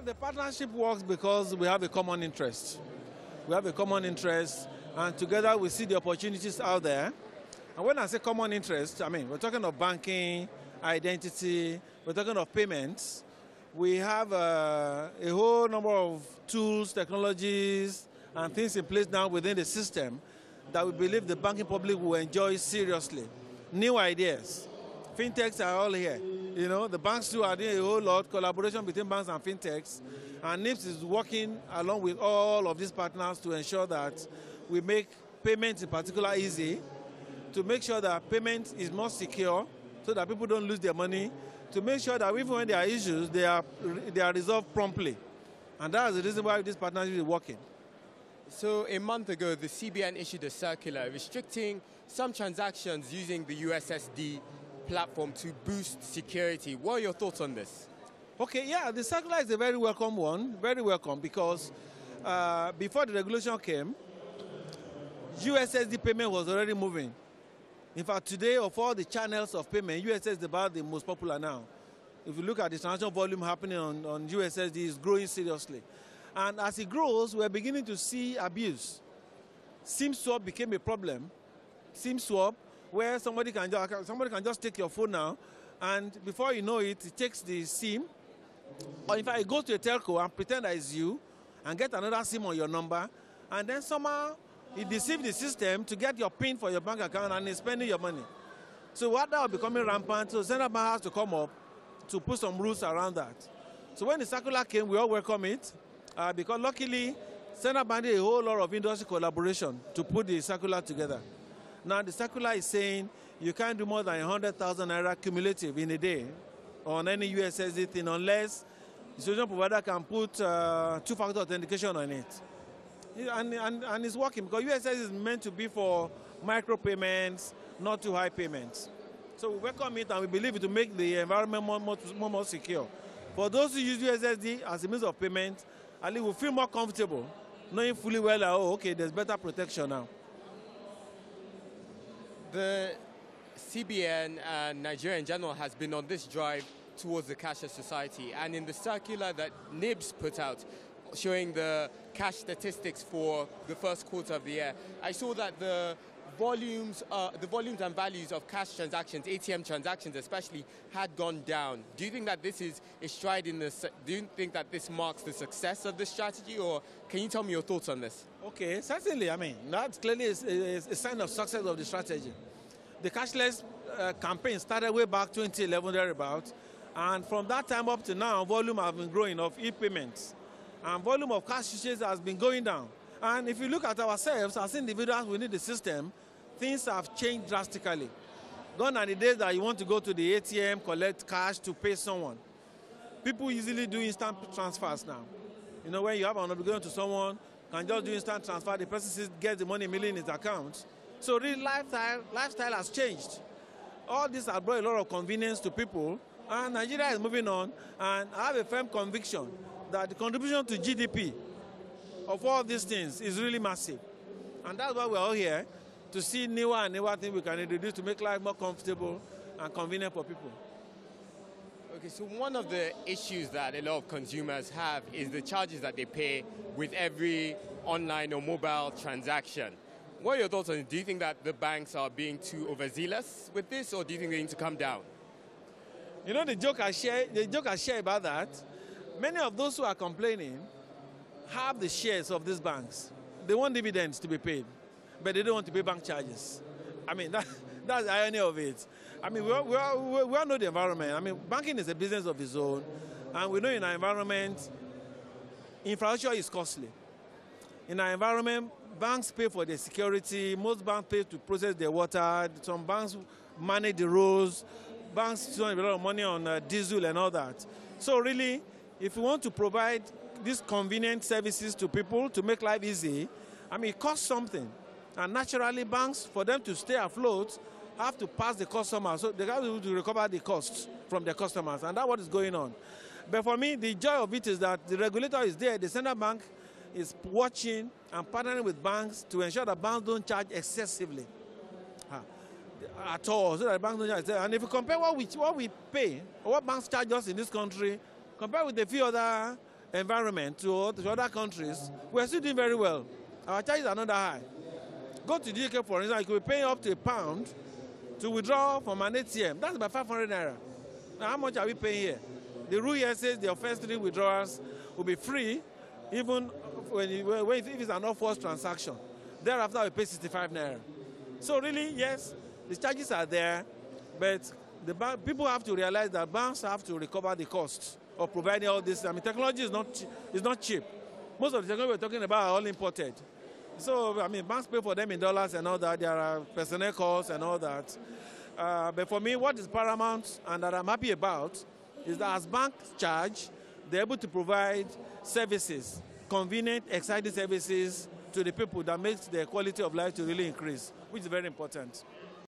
the partnership works because we have a common interest. We have a common interest, and together we see the opportunities out there. And when I say common interest, I mean, we're talking of banking, identity, we're talking of payments. We have a whole number of tools, technologies, and things in place now within the system that we believe the banking public will enjoy seriously. New ideas. Fintechs are all here. You know, the banks too are doing a whole lot, collaboration between banks and fintechs. And NIBSS is working along with all of these partners to ensure that we make payments in particular easy, to make sure that payment is more secure so that people don't lose their money, to make sure that even when there are issues, they are resolved promptly. And that's the reason why this partnership is working. So a month ago, the CBN issued a circular restricting some transactions using the USSD platform to boost security. What are your thoughts on this? Okay, yeah, the circular is a very welcome one, very welcome, because before the regulation came, USSD payment was already moving. In fact, today, of all the channels of payment, USSD is about the most popular now. If you look at the transaction volume happening on USSD, it's growing seriously. And as it grows, we're beginning to see abuse. SIM swap became a problem. SIM swap, where somebody can just take your phone now, and before you know it, it takes the SIM, or in fact, it goes to a telco and pretend that it's you, and get another SIM on your number, and then somehow it deceives the system to get your PIN for your bank account and is spending your money. So what that will becoming rampant, so Central Bank has to come up to put some rules around that. So when the circular came, we all welcome it, because luckily, Central Bank did a whole lot of industry collaboration to put the circular together. Now the circular is saying you can't do more than 100,000 naira cumulative in a day on any USSD thing unless the solution provider can put two-factor authentication on it. And it's working because USSD is meant to be for micro payments, not too high payments. So we welcome it and we believe it will make the environment more secure. For those who use USSD as a means of payment, at least we feel more comfortable knowing fully well that, oh, okay, there's better protection now. The CBN and Nigeria in general has been on this drive towards the cashless society, and in the circular that NIBSS put out showing the cash statistics for the first quarter of the year, I saw that the volumes and values of cash transactions, ATM transactions especially, had gone down. Do you think that this is a stride in this? Do you think that this marks the success of this strategy, or can you tell me your thoughts on this? Okay, certainly. I mean, that clearly is a sign of success of the strategy. The cashless campaign started way back 2011 thereabouts, and from that time up to now, volume has been growing of e-payments, and volume of cash usage has been going down. And if you look at ourselves as individuals within the system, things have changed drastically. Gone are the days that you want to go to the ATM, collect cash to pay someone. People easily do instant transfers now. You know, when you have an obligation to someone, can just do instant transfer, the person gets the money immediately in his account. So really lifestyle has changed. All this has brought a lot of convenience to people, and Nigeria is moving on, and I have a firm conviction that the contribution to GDP of all these things is really massive. And that's why we're all here, to see newer and newer things we can introduce to make life more comfortable and convenient for people. Okay, so one of the issues that a lot of consumers have is the charges that they pay with every online or mobile transaction. What are your thoughts on it? Do you think that the banks are being too overzealous with this, or do you think they need to come down? You know, the joke I share about that, many of those who are complaining have the shares of these banks. They want dividends to be paid, but they don't want to pay bank charges. I mean, that's the irony of it. I mean, we all know the environment. I mean, banking is a business of its own, and we know in our environment, infrastructure is costly. In our environment, banks pay for their security. Most banks pay to process their water. Some banks manage the roads. Banks spend a lot of money on diesel and all that. So really, if we want to provide these convenient services to people to make life easy, I mean, it costs something. And naturally, banks, for them to stay afloat, have to pass the customer. So they have to recover the costs from their customers. And that's what is going on. But for me, the joy of it is that the regulator is there. The central bank is watching and partnering with banks to ensure that banks don't charge excessively at all. So that banks don't charge. And if you compare what we pay, or what banks charge us in this country, compared with a few other environment to other countries, we're still doing very well. Our charges are not that high. Go to the UK, for instance, you could be paying up to £1 to withdraw from an ATM. That's about 500 naira. Now, how much are we paying here? The rule here says the first 3 withdrawals will be free, even if it's an off-force transaction. Thereafter, we pay 65 naira. So really, yes, the charges are there, but people have to realize that banks have to recover the costs of providing all this. I mean, technology is not cheap. Most of the technology we're talking about are all imported. So, I mean, banks pay for them in dollars and all that. There are personnel costs and all that. But for me, what is paramount and that I'm happy about is that as banks charge, they're able to provide services, convenient, exciting services to the people that makes their quality of life to really increase, which is very important.